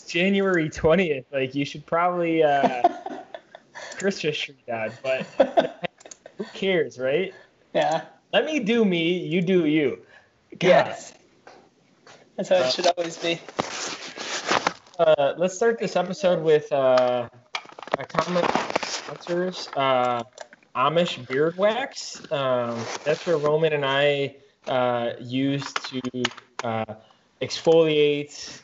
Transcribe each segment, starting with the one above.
January 20th. Like, you should probably Christmas tree that, but who cares, right? Yeah. Let me do me, you do you. God. Yes. That's how it should always be. Let's start this episode with a common sponsors, Amish beard wax. That's where Roman and I use to exfoliate,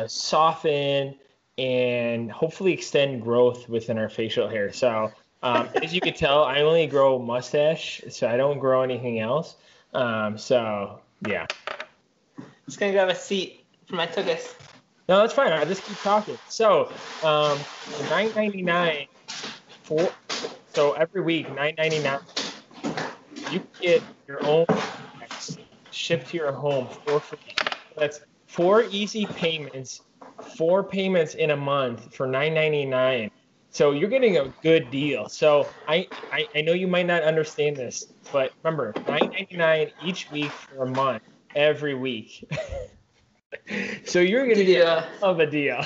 soften, and hopefully extend growth within our facial hair. So as you can tell, I only grow mustache, so I don't grow anything else. So yeah. Just gonna grab a seat for my tuchus. No, that's fine. I'll just keep talking. So, $9.99 so every week, $9.99, you can get your own wax shipped to your home for free. That's 4 easy payments, 4 payments in a month for $9.99. So you're getting a good deal. So I know you might not understand this, but remember, $9.99 each week for a month, every week. So you're going to get of a deal.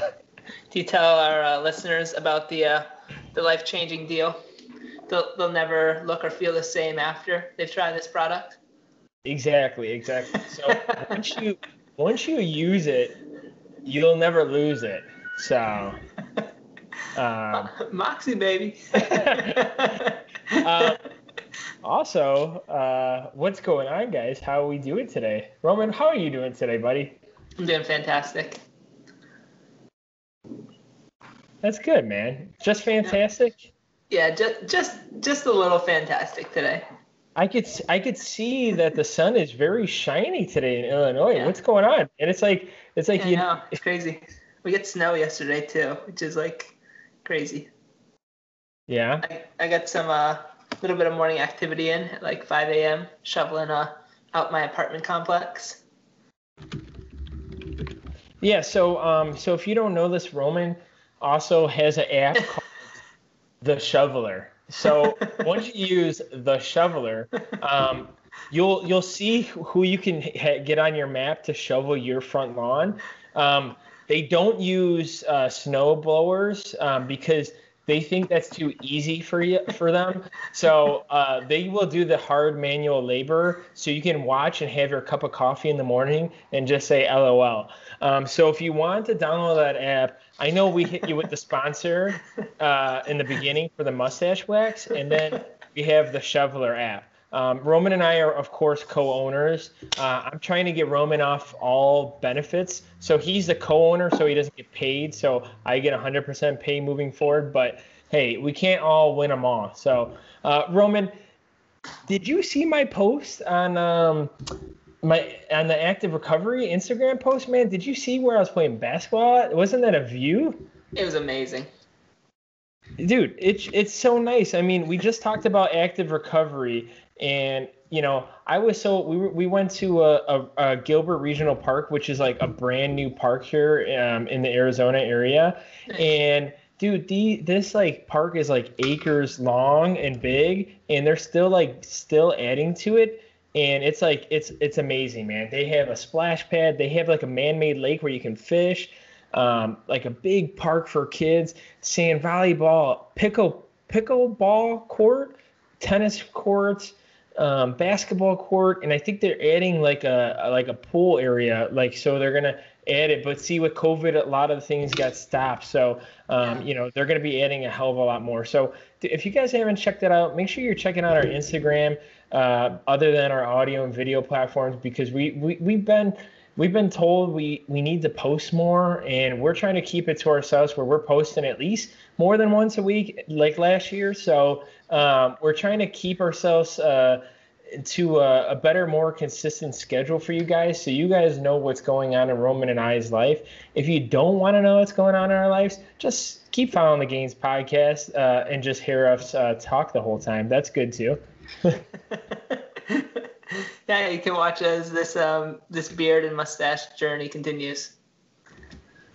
Do you tell our listeners about the life-changing deal? They'll never look or feel the same after they've tried this product. Exactly. So once you use it, you'll never lose it. So Moxie, baby. Also, what's going on, guys? How are we doing today? Roman, how are you doing today, buddy? I'm doing fantastic. That's good, man. Just fantastic? Yeah, just a little fantastic today. I could see that the sun is very shiny today in Illinois. Yeah. What's going on? And it's like know, it's crazy. We get snow yesterday too, which is like crazy. Yeah. I got some little bit of morning activity in at like 5 a.m. shoveling out my apartment complex. Yeah, so if you don't know this, Roman also has an app called The Shoveler. So once you use The Shoveler, you'll see who you can get on your map to shovel your front lawn. They don't use snow blowers because they think that's too easy for them. So they will do the hard manual labor so you can watch and have your cup of coffee in the morning and just say LOL. So if you want to download that app, I know we hit you with the sponsor in the beginning for the mustache wax, and then we have the Shoveler app. Roman and I are, of course, co-owners. I'm trying to get Roman off all benefits. So he's the co-owner, so he doesn't get paid. So I get 100% pay moving forward. But, hey, we can't all win them all. So, Roman, did you see my post on the Active Recovery Instagram post, man? Did you see where I was playing basketball? Wasn't that a view? It was amazing. Dude, it's so nice. I mean, we just talked about active recovery, and we went to a Gilbert Regional Park, which is like a brand new park here in the Arizona area. And dude, this like park is like acres long and big, and they're still adding to it. And it's like it's amazing, man. They have a splash pad. They have like a man-made lake where you can fish. Like a big park for kids, sand volleyball, pickleball court, tennis courts, basketball court, and I think they're adding like a pool area. Like, so they're gonna add it. But see, with COVID, a lot of the things got stopped. So they're gonna be adding a hell of a lot more. So if you guys haven't checked that out, make sure you're checking out our Instagram, other than our audio and video platforms, because we've been told we need to post more, and we're trying to keep it to ourselves where we're posting at least more than once a week like last year. So we're trying to keep ourselves to a better, more consistent schedule for you guys, so you guys know what's going on in Roman and I's life. If you don't want to know what's going on in our lives, just keep following the Gainz podcast and just hear us talk the whole time. That's good too. Yeah, you can watch as this beard and mustache journey continues.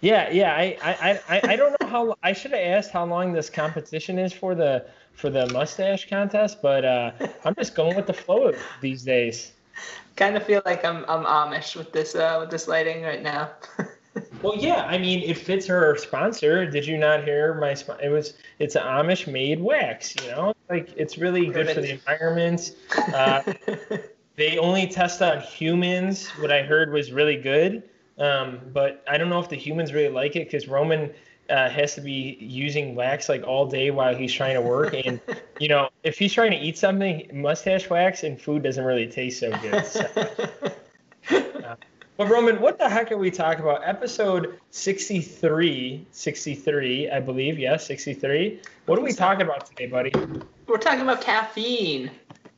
Yeah. I don't know how. I should have asked how long this competition is for the mustache contest, but I'm just going with the flow these days. Kind of feel like I'm Amish with this lighting right now. Well, yeah, I mean, it fits her sponsor. Did you not hear it's an Amish made wax, Like it's really good for the Perfect. environment. Uh, they only test on humans. What I heard was really good. But I don't know if the humans really like it because Roman has to be using wax like all day while he's trying to work. And, if he's trying to eat something, mustache wax and food doesn't really taste so good. So, but Roman, what the heck are we talking about? Episode 63, I believe. Yes, 63. What are we talking about today, buddy? We're talking about caffeine,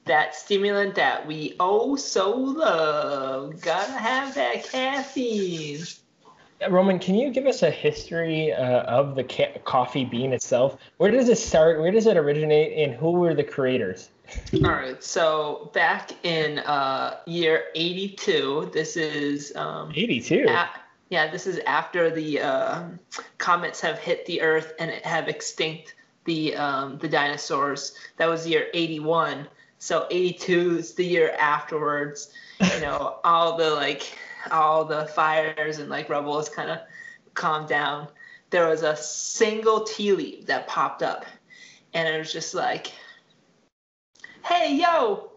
that stimulant that we oh so love. Gotta have that caffeine. Roman, can you give us a history of the coffee bean itself? Where does it start? Where does it originate? And who were the creators? All right, so back in year 82, this is 82. This is after the comets have hit the Earth and have extinct the dinosaurs. That was year 81. So 82 is the year afterwards. All the fires and like rubble has kind of calmed down. There was a single tea leaf that popped up, and it was just like, hey, yo,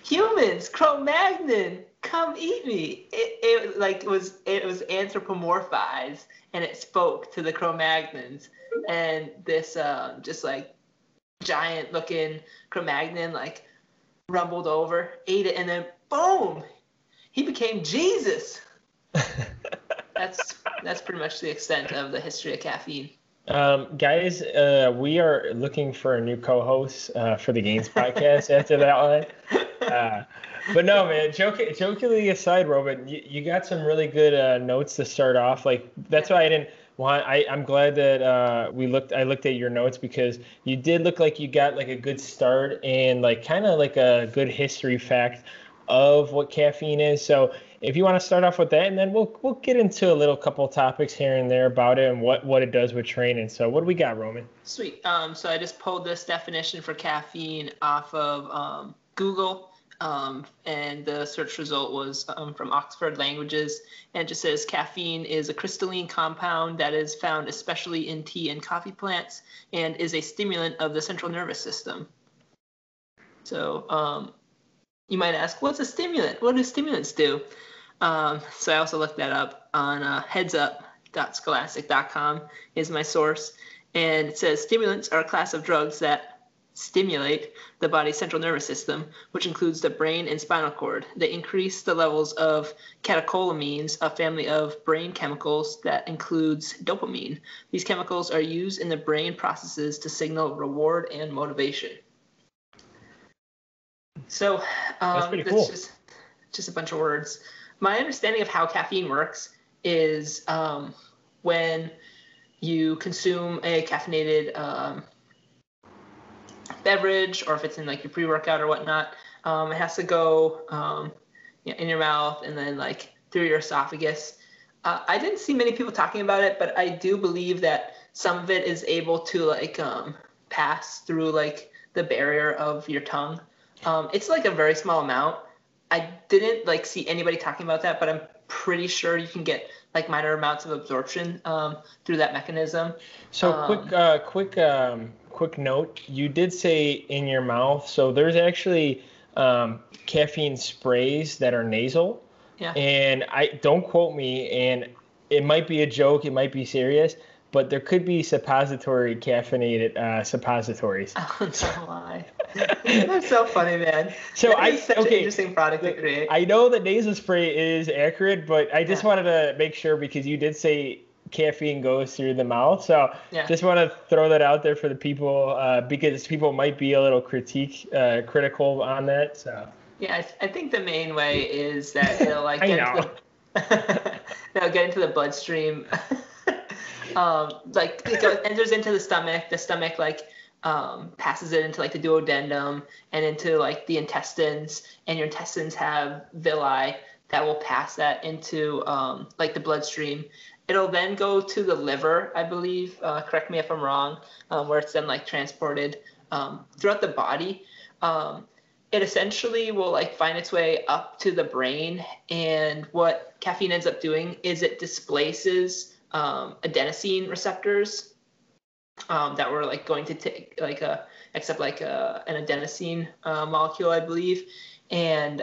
humans, Cro-Magnon, come eat me. It was anthropomorphized, and it spoke to the Cro-Magnons. And this just like giant looking Cro-Magnon like rumbled over, ate it, and then boom, he became Jesus. That's pretty much the extent of the history of caffeine. Guys, we are looking for a new co-host for the Gainz podcast after that one. But no, man, jokingly aside, Robin, you got some really good notes to start off. Like that's why I didn't want. I'm glad that I looked at your notes because you did look like you got like a good start and like kind of like a good history fact of what caffeine is. So if you want to start off with that, and then we'll get into a little couple topics here and there about it and what it does with training. So what do we got, Roman? Sweet. So I just pulled this definition for caffeine off of Google, and the search result was from Oxford Languages, and it just says caffeine is a crystalline compound that is found especially in tea and coffee plants and is a stimulant of the central nervous system. So you might ask, what's a stimulant? What do stimulants do? So I also looked that up on headsup.scholastic.com is my source. And it says stimulants are a class of drugs that stimulate the body's central nervous system, which includes the brain and spinal cord. They increase the levels of catecholamines, a family of brain chemicals that includes dopamine. These chemicals are used in the brain processes to signal reward and motivation. So that's pretty cool. Just a bunch of words. My understanding of how caffeine works is when you consume a caffeinated beverage, or if it's in like your pre-workout or whatnot, it has to go in your mouth and then like through your esophagus. I didn't see many people talking about it, but I do believe that some of it is able to like pass through like the barrier of your tongue. It's like a very small amount. I didn't like see anybody talking about that, but I'm pretty sure you can get like minor amounts of absorption through that mechanism. So quick note. You did say in your mouth. So there's actually caffeine sprays that are nasal. Yeah. And I don't quote me. And it might be a joke. It might be serious. But there could be suppository caffeinated suppositories. Oh, no lie. That's so funny, man. So such an interesting product to create. I know that nasal spray is accurate, but I just wanted to make sure because you did say caffeine goes through the mouth. So just want to throw that out there for the people because people might be a little critical on that. So yeah, I think the main way is that it'll like get into the bloodstream. Like it enters into the stomach like passes it into like the duodenum and into like the intestines, and your intestines have villi that will pass that into like the bloodstream. It'll then go to the liver, I believe, correct me if I'm wrong, where it's then like transported throughout the body. it essentially will like find its way up to the brain, and what caffeine ends up doing is it displaces adenosine receptors that were like going to take like except like an adenosine molecule, I believe, and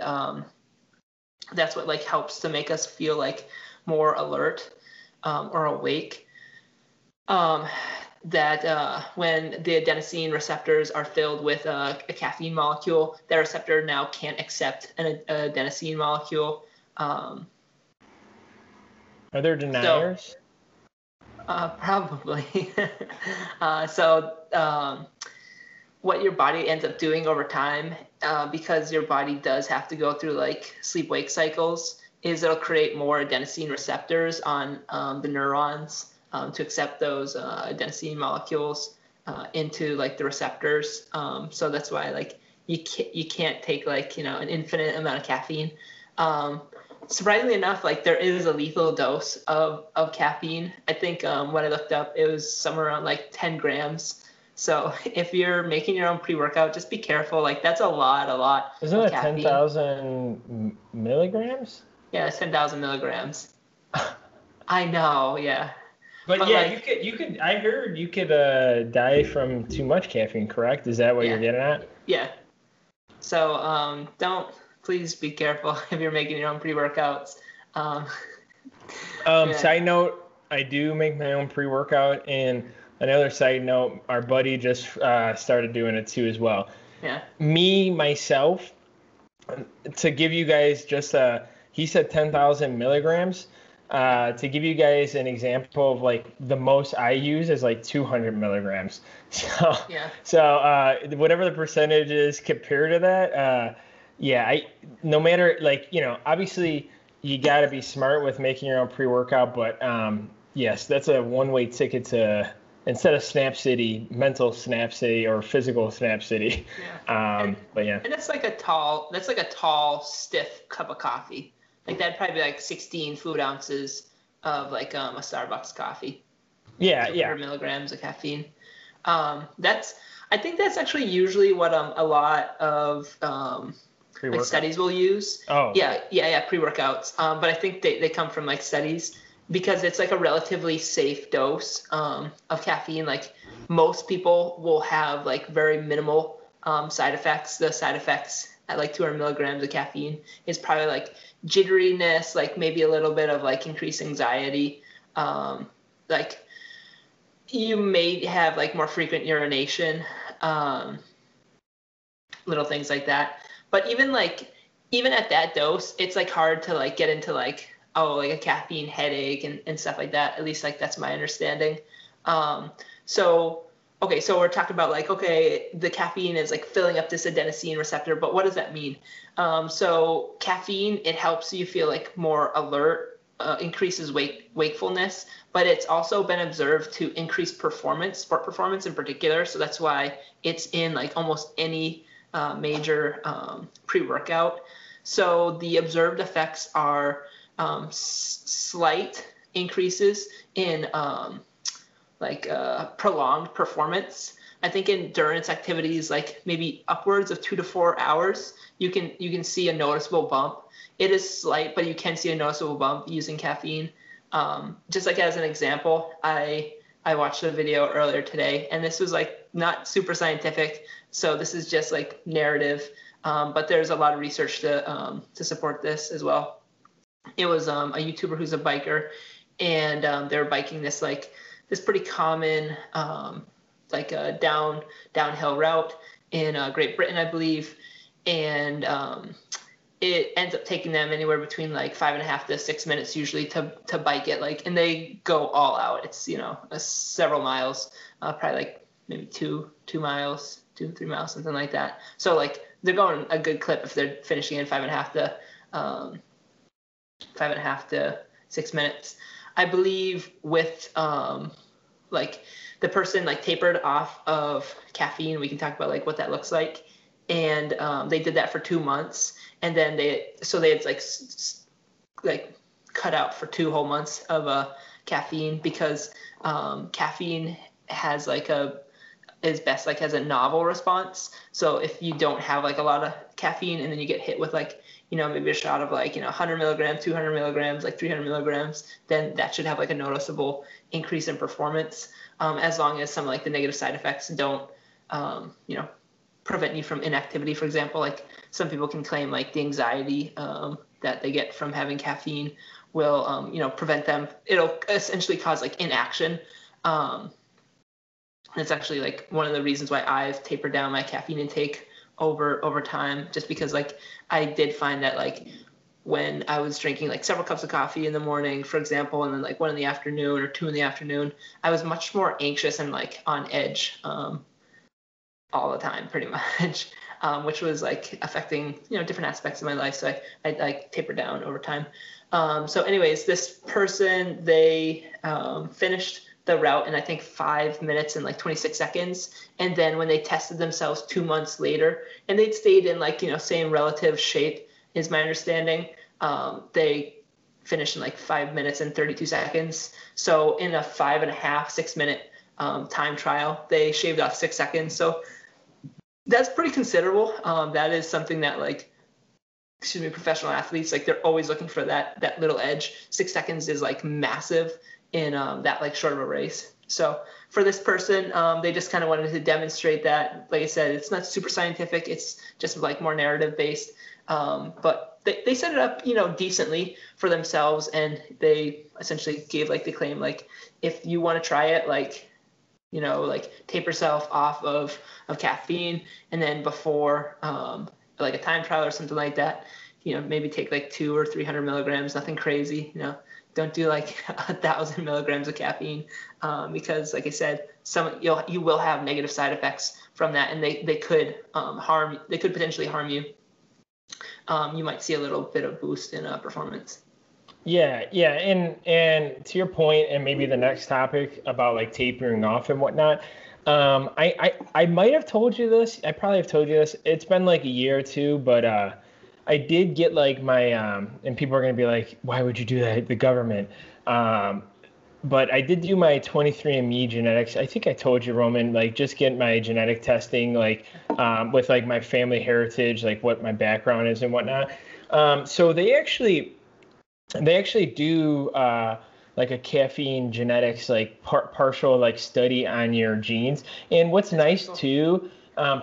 that's what like helps to make us feel like more alert or awake. That when the adenosine receptors are filled with a caffeine molecule, that receptor now can't accept an adenosine molecule. Are there deniers? Probably. What your body ends up doing over time, because your body does have to go through like sleep-wake cycles, is it'll create more adenosine receptors on the neurons to accept those adenosine molecules into like the receptors. So that's why like you can't take like an infinite amount of caffeine. Surprisingly enough, like there is a lethal dose of caffeine. I think when I looked up, it was somewhere around like 10 grams. So if you're making your own pre-workout, just be careful. Like that's a lot. Isn't of it caffeine. 10,000 milligrams? Yeah, it's 10,000 milligrams. I know, yeah. But yeah, like, you could. I heard you could die from too much caffeine. Correct? Is that what you're getting at? Yeah. So please be careful if you're making your own pre-workouts. Side note: I do make my own pre-workout, and another side note: our buddy just started doing it too as well. Yeah. Me myself, to give you guys just he said 10,000 milligrams. To give you guys an example of like the most I use is like 200 milligrams. So whatever the percentage is compared to that, no matter like obviously you got to be smart with making your own pre-workout, but yes, that's a one-way ticket to instead of Snap City, mental Snap City or physical Snap City. Yeah. But yeah. And that's like a tall, stiff cup of coffee. Like that'd probably be like 16 food ounces of like a Starbucks coffee. Yeah, 200 milligrams of caffeine. I think that's actually usually what a lot of like studies will use. Oh. Yeah, pre-workouts. But I think they come from like studies because it's like a relatively safe dose of caffeine. Like most people will have like very minimal side effects. The side effects at like 200 milligrams of caffeine is probably like jitteriness, like maybe a little bit of like increased anxiety. Like you may have like more frequent urination, little things like that. But even at that dose, it's like hard to like get into like a caffeine headache and stuff like that. At least like that's my understanding. So we're talking about like, okay, the caffeine is like filling up this adenosine receptor, but what does that mean? So caffeine, it helps you feel like more alert, increases wakefulness, but it's also been observed to increase performance, sport performance in particular. So that's why it's in like almost any major pre-workout. So the observed effects are slight increases in prolonged performance. I think endurance activities, like maybe upwards of 2 to 4 hours, you can see a noticeable bump. It is slight, but you can see a noticeable bump using caffeine. Just like as an example, I watched a video earlier today, and this was like not super scientific, so this is just like narrative, but there's a lot of research to support this as well. It was a YouTuber who's a biker, and they were biking this pretty common downhill route in Great Britain, I believe, and it ends up taking them anywhere between like 5.5 to 6 minutes usually to bike it, and they go all out. It's several miles, probably like maybe 2 miles, 2-3 miles, something like that. So like they're going a good clip if they're finishing in 5.5 to 6 minutes. I believe with like the person like tapered off of caffeine. We can talk about like what that looks like. And they did that for 2 months, and then they had like cut out for 2 whole months of caffeine because caffeine has like a is best like as a novel response. So if you don't have like a lot of caffeine and then you get hit with like, maybe a shot of like, 100 milligrams, 200 milligrams, like 300 milligrams, then that should have like a noticeable increase in performance, as long as some like the negative side effects don't, prevent you from inactivity. For example, like some people can claim like the anxiety that they get from having caffeine will, prevent them. It'll essentially cause like inaction. It's actually like one of the reasons why I've tapered down my caffeine intake over time, just because like I did find that like when I was drinking like several cups of coffee in the morning, for example, and then like 1 in the afternoon or 2 in the afternoon, I was much more anxious and like on edge all the time, pretty much, which was like affecting different aspects of my life. So I like tapered down over time. So anyways, this person, they finished the route in I think 5 minutes and like 26 seconds. And then when they tested themselves 2 months later, and they'd stayed in like, same relative shape is my understanding, they finished in like 5 minutes and 32 seconds. So in a 5.5, 6 minute time trial, they shaved off 6 seconds. So that's pretty considerable. That is something that like, professional athletes, like they're always looking for that little edge. 6 seconds is like massive in that like short of a race. So for this person, they just kind of wanted to demonstrate that. Like I said, it's not super scientific. It's just like more narrative based. But they set it up, decently for themselves, and they essentially gave like the claim, like if you want to try it, like like tape yourself off of caffeine, and then before like a time trial or something like that, maybe take like 200 or 300 milligrams, nothing crazy, don't do like 1,000 milligrams of caffeine, because like I said, you will have negative side effects from that, and they could potentially harm you. You might see a little bit of boost in performance. Yeah, and to your point, and maybe the next topic about like tapering off and whatnot, I might have told you this. I probably have told you this. It's been like a year or two, but I did get like my and people are gonna be like, why would you do that? The government. But I did do my 23andMe genetics. I think I told you, Roman, like just get my genetic testing, like with like my family heritage, like what my background is and whatnot. So they actually do like a caffeine genetics, like partial like study on your genes. And what's nice too,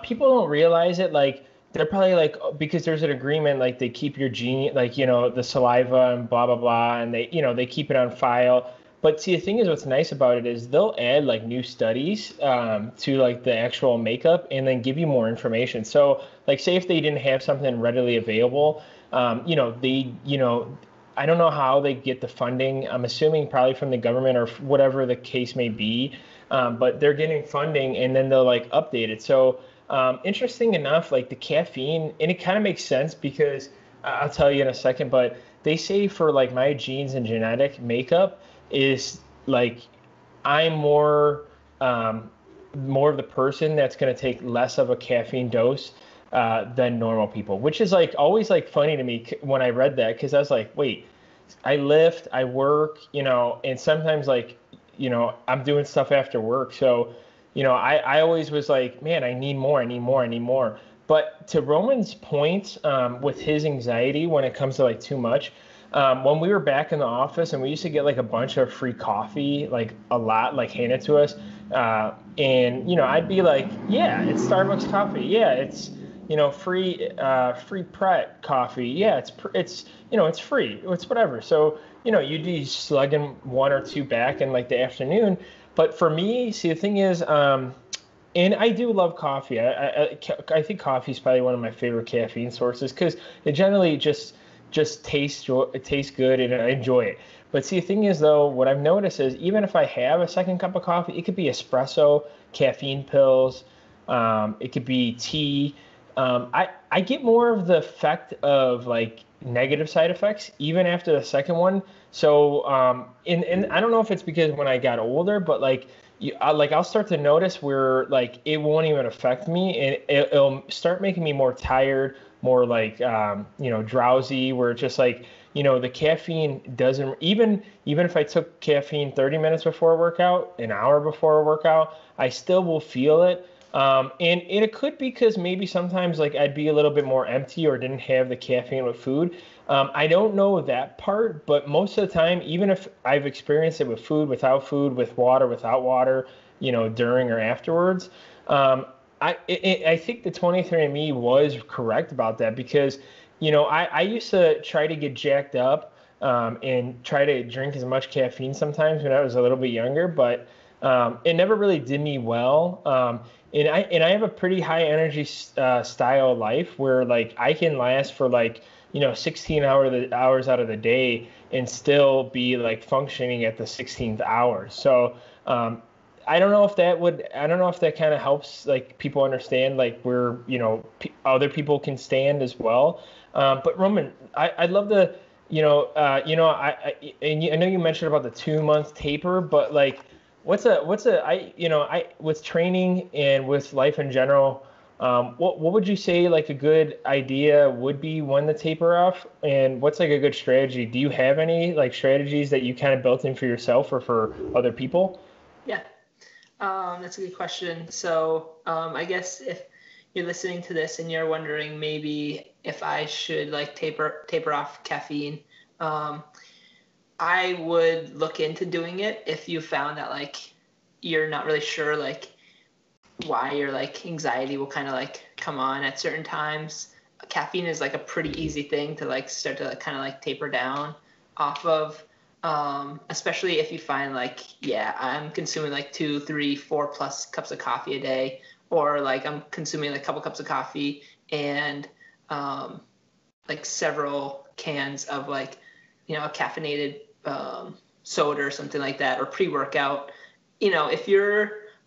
people don't realize it. Like they're probably like, because there's an agreement, like they keep your gene, like, the saliva and blah, blah, blah. And they keep it on file. But see, the thing is, what's nice about it is they'll add like new studies to like the actual makeup and then give you more information. So like, say if they didn't have something readily available, I don't know how they get the funding. I'm assuming probably from the government or whatever the case may be, but they're getting funding and then they'll like update it. So interesting enough, like the caffeine, and it kind of makes sense because I'll tell you in a second, but they say for like my genes and genetic makeup is like I'm more of the person that's going to take less of a caffeine dose than normal people, which is like always like funny to me when I read that, because I was like, wait, I lift, I work, and sometimes like, I'm doing stuff after work. So, I always was like, man, I need more, I need more, I need more. But to Roman's point, with his anxiety when it comes to like too much, when we were back in the office and we used to get like a bunch of free coffee, like a lot, like handed to us. And, I'd be like, yeah, it's Starbucks coffee. Yeah, it's, free Pret coffee. Yeah, it's it's free. It's whatever. So, you'd be slugging 1 or 2 back in like the afternoon. But for me, see, the thing is, and I do love coffee. I think coffee is probably one of my favorite caffeine sources because it generally just tastes good and I enjoy it. But see, the thing is though, what I've noticed is even if I have a second cup of coffee, it could be espresso, caffeine pills, it could be tea. I get more of the effect of like negative side effects even after the second one. So and I don't know if it's because when I got older, but like I'll start to notice where like it won't even affect me, and it'll start making me more tired, more like drowsy, where it's just like the caffeine doesn't even if I took caffeine 30 minutes before a workout, an hour before a workout, I still will feel it. And it could be because maybe sometimes like I'd be a little bit more empty or didn't have the caffeine with food. I don't know that part, but most of the time, even if I've experienced it with food, without food, with water, without water, during or afterwards, I think the 23andMe was correct about that because, I used to try to get jacked up and try to drink as much caffeine sometimes when I was a little bit younger, but it never really did me well. And I have a pretty high energy style life where like I can last for like 16 hours out of the day and still be like functioning at the 16th hour. So I don't know if that kind of helps like people understand like where other people can stand as well. But Roman, I'd love to I know you mentioned about the 2 month taper, but like what's a I with training and with life in general, what would you say like a good idea would be when to taper off, and what's like a good strategy? Do you have any like strategies that you kind of built in for yourself or for other people? Yeah. That's a good question. So I guess if you're listening to this and you're wondering maybe if I should like taper off caffeine, um, I would look into doing it if you found that like you're not really sure like why your like anxiety will kind of like come on at certain times. Caffeine is like a pretty easy thing to like start to like, kind of like taper down off of. Especially if you find like, yeah, I'm consuming like 2, 3, 4+ cups of coffee a day, or like I'm consuming like a couple cups of coffee and um, like several cans of like, a caffeinated soda or something like that, or pre-workout. If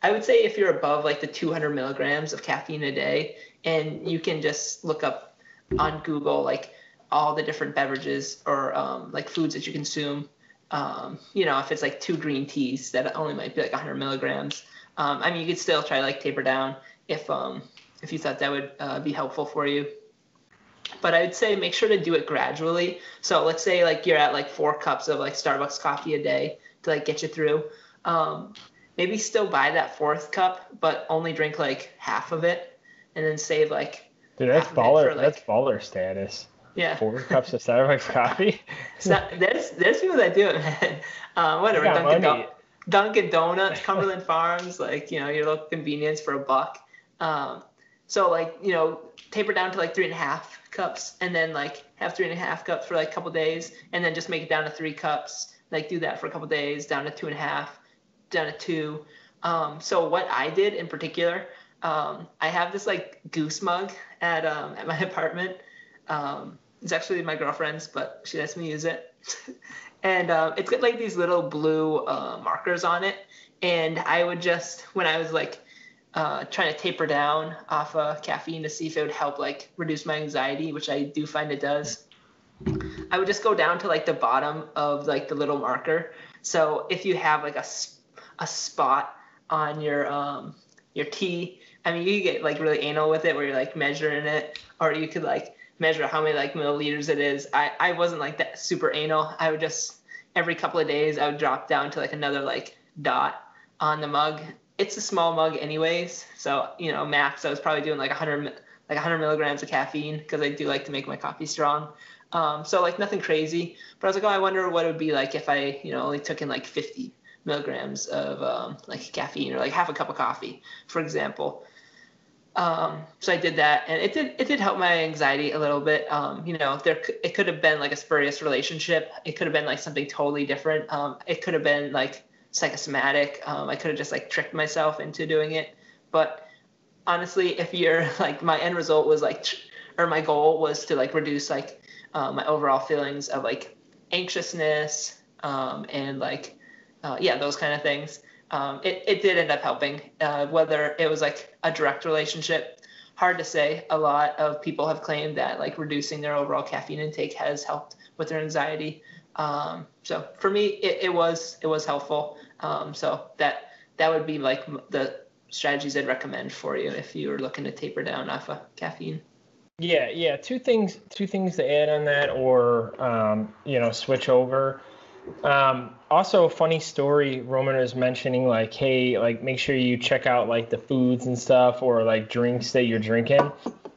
I would say if you're above like the 200 milligrams of caffeine a day, and you can just look up on Google like all the different beverages or like foods that you consume. If it's like 2 green teas that only might be like 100 milligrams. I mean, you could still try to like taper down if you thought that would be helpful for you. But I'd say make sure to do it gradually. So let's say like you're at like 4 cups of like Starbucks coffee a day to like get you through. Um, Maybe still buy that fourth cup, but only drink like half of it, and then save like Dude, that's half of it for baller. That's like baller status. yeah. 4 cups of Starbucks coffee. So there's people that do it, man. They Whatever, got money. Dunkin' Donuts, Cumberland Farms, like your local convenience for $1. Um, so like taper down to like 3.5 cups, and then like have 3.5 cups for like a couple days, and then just make it down to 3 cups. Like do that for a couple days, down to 2.5, down to 2. So what I did in particular, I have this like goose mug at my apartment. It's actually my girlfriend's, but she lets me use it. And it's got like these little blue markers on it. And I would just, when I was like trying to taper down off caffeine to see if it would help like reduce my anxiety, which I do find it does, I would just go down to like the bottom of like the little marker. So if you have like a spot on your tea, I mean, you could get like really anal with it where you're like measuring it, or you could like measure how many like milliliters it is. I wasn't like that super anal. I would just every couple of days I would drop down to like another like dot on the mug. It's a small mug anyways, so max I was probably doing like 100 milligrams of caffeine because I do like to make my coffee strong. So like nothing crazy, but I was like, oh, I wonder what it would be like if I only took in like 50 milligrams of like caffeine, or like half a cup of coffee, for example. So I did that, and it did help my anxiety a little bit. It could have been like a spurious relationship. It could have been like something totally different. It could have been like psychosomatic. I could have just like tricked myself into doing it. But honestly, if you're like, my end result was like, or my goal was to like reduce like my overall feelings of like anxiousness and like yeah, those kind of things. It did end up helping. Whether it was like a direct relationship, hard to say. A lot of people have claimed that like reducing their overall caffeine intake has helped with their anxiety. So for me, it was helpful. So that would be like the strategies I'd recommend for you if you were looking to taper down off of caffeine. Yeah. Two things to add on that, or switch over. Also, funny story. Roman was mentioning like, hey, like make sure you check out like the foods and stuff, or like drinks that you're drinking.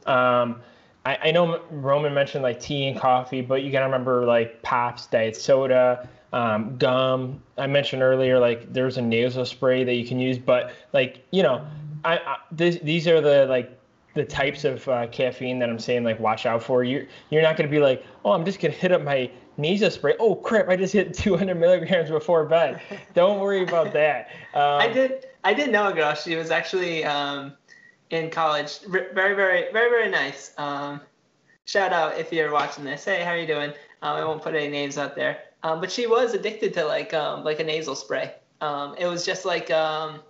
Um, I know Roman mentioned like tea and coffee, but you gotta remember like pops, diet soda, gum. I mentioned earlier like there's a nasal spray that you can use, but like these are the types of caffeine that I'm saying like watch out for. You're not gonna be like, oh, I'm just gonna hit up my nasal spray. Oh crap! I just hit 200 milligrams before bed. Don't worry about that. I did know a girl. She was actually in college. Very, very, very, very nice. Shout out if you're watching this. Hey, how are you doing? I won't put any names out there. But she was addicted to like a nasal spray. It was just like a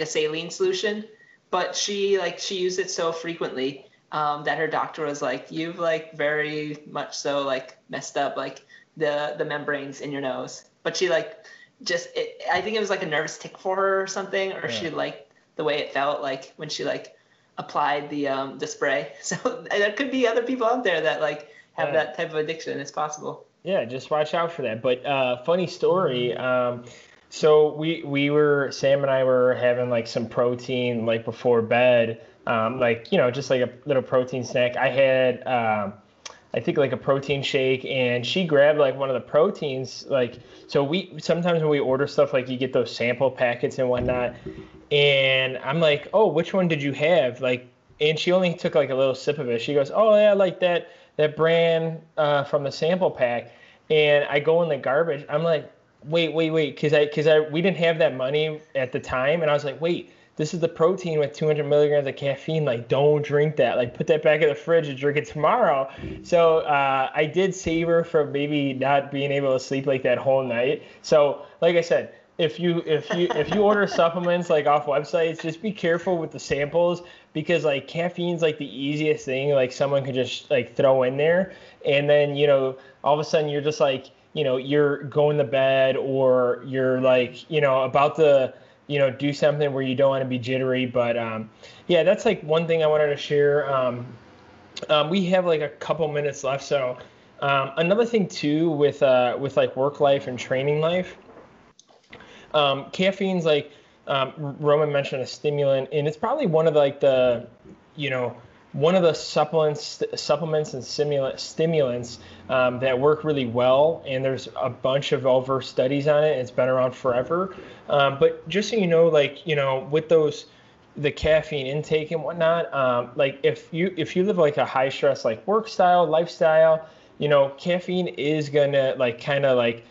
saline solution, but she used it so frequently that her doctor was like, "You've like very much so like messed up like the membranes in your nose." But she like I think it was like a nervous tick for her or something, or Yeah. she liked the way it felt like when she like applied the spray. So there could be other people out there that like have Yeah. that type of addiction. It's possible. Yeah, just watch out for that. But funny story. So we were Sam and I were having like some protein like before bed, like just like a little protein snack. I had I think like a protein shake, and she grabbed like one of the proteins. Like so we sometimes when we order stuff like you get those sample packets and whatnot, and I'm like, oh, which one did you have? Like, and she only took like a little sip of it. She goes, oh yeah, like that brand from the sample pack. And I go in the garbage. I'm like, wait, because I we didn't have that money at the time, and I was like, wait, this is the protein with 200 milligrams of caffeine. Like, don't drink that. Like, put that back in the fridge and drink it tomorrow. So I did save her from maybe not being able to sleep like that whole night. So, like I said, if you order supplements like off websites, just be careful with the samples, because like caffeine's like the easiest thing like someone could just like throw in there, and then all of a sudden you're just like you're going to bed, or you're like about to do something where you don't want to be jittery. But yeah, that's like one thing I wanted to share. We have like a couple minutes left, so another thing too with like work life and training life. Caffeine's like Roman mentioned, a stimulant, and it's probably one of like you know, one of the supplements and stimulants that work really well. And there's a bunch of over studies on it. It's been around forever. But just so you know, like with the caffeine intake and whatnot, like if you live like a high stress like work style lifestyle, caffeine is gonna like kind of like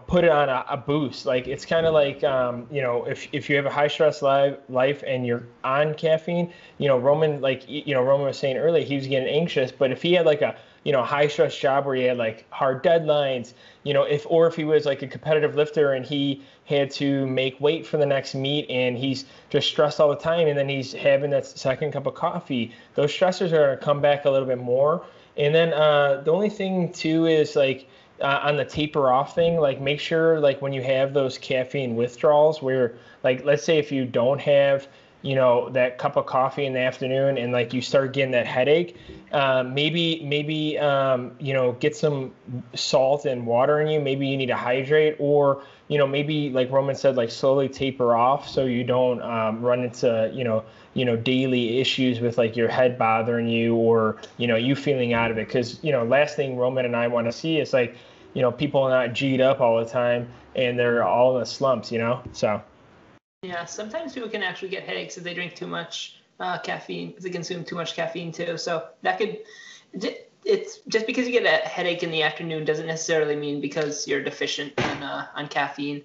put it on a boost. Like it's kind of like if you have a high stress life and you're on caffeine, Roman, like Roman was saying earlier, he was getting anxious. But if he had like a high stress job where he had like hard deadlines, if he was like a competitive lifter and he had to make weight for the next meet and he's just stressed all the time, and then he's having that second cup of coffee, those stressors are going to come back a little bit more. And then the only thing too is like on the taper off thing, like make sure like when you have those caffeine withdrawals where like let's say if you don't have that cup of coffee in the afternoon and like you start getting that headache, maybe get some salt and water in you. Maybe you need to hydrate, or maybe like Roman said, like slowly taper off so you don't run into daily issues with like your head bothering you, or you feeling out of it. Because last thing Roman and I want to see is like people not G'd up all the time and they're all in the slumps. So. Yeah, sometimes people can actually get headaches if they drink too much caffeine, if they consume too much caffeine too. So that could, it's just because you get a headache in the afternoon doesn't necessarily mean because you're deficient on caffeine.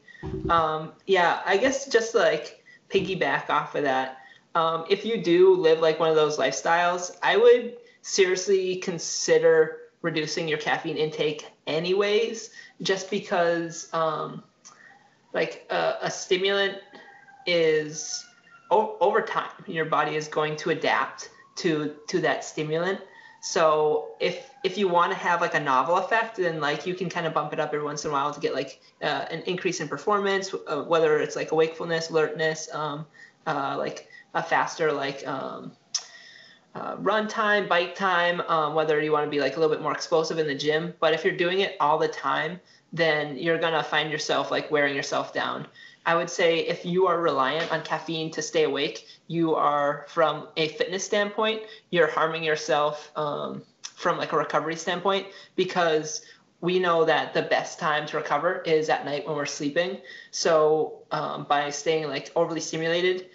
Yeah, I guess just like piggyback off of that, if you do live like one of those lifestyles, I would seriously consider reducing your caffeine intake anyways, just because like a stimulant is over time your body is going to adapt to that stimulant. So if you want to have like a novel effect, then like you can kind of bump it up every once in a while to get like an increase in performance, whether it's like a wakefulness, alertness, like a faster like run time, bike time, whether you want to be like a little bit more explosive in the gym. But if you're doing it all the time, then you're gonna find yourself like wearing yourself down. I would say if you are reliant on caffeine to stay awake, you are, from a fitness standpoint, you're harming yourself from like a recovery standpoint, because we know that the best time to recover is at night when we're sleeping. So by staying like overly stimulated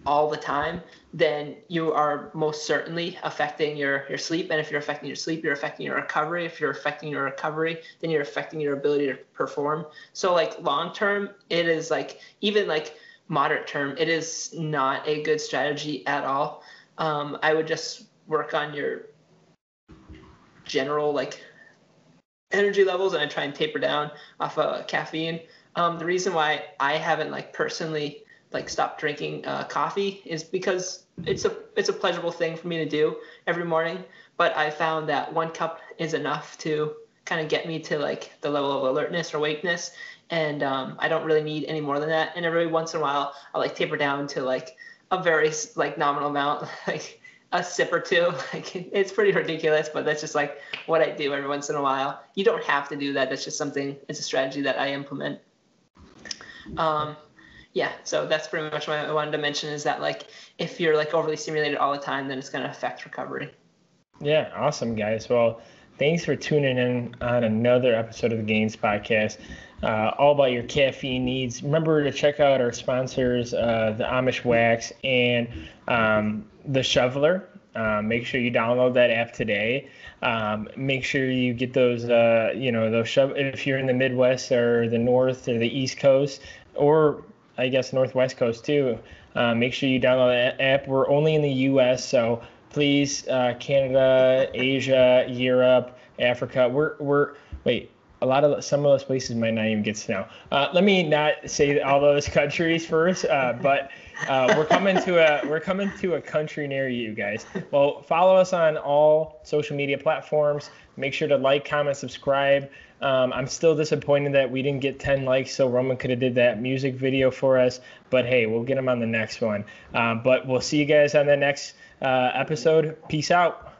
all the time, then you are most certainly affecting your sleep. And if you're affecting your sleep, you're affecting your recovery. If you're affecting your recovery, then you're affecting your ability to perform. So like long term, it is like, even like moderate term, it is not a good strategy at all. I would just work on your general like energy levels, and I try and taper down off caffeine. The reason why I haven't like personally like stopped drinking coffee is because it's a pleasurable thing for me to do every morning. But I found that 1 cup is enough to kind of get me to like the level of alertness or awakeness, and I don't really need any more than that. And every once in a while, I'll like taper down to like a very like nominal amount, like a sip or two. Like it's pretty ridiculous, but that's just like what I do every once in a while. You don't have to do that. That's just something. It's a strategy that I implement. Yeah, so that's pretty much what I wanted to mention, is that like if you're like overly stimulated all the time, then it's going to affect recovery. Yeah, awesome, guys. Well, thanks for tuning in on another episode of the Gainz podcast, all about your caffeine needs. Remember to check out our sponsors, the Amish Wax and the Shoveler. Make sure you download that app today. Make sure you get those, if you're in the Midwest or the North or the East Coast, or I guess Northwest Coast too. Make sure you download that app. We're only in the U.S., so please, Canada, Asia, Europe, Africa. Some of those places might not even get snow. Let me not say all those countries first, but we're coming to a country near you guys. Well, follow us on all social media platforms. Make sure to like, comment, subscribe. I'm still disappointed that we didn't get 10 likes, so Roman could have did that music video for us. But hey, we'll get him on the next one. But we'll see you guys on the next episode. Peace out.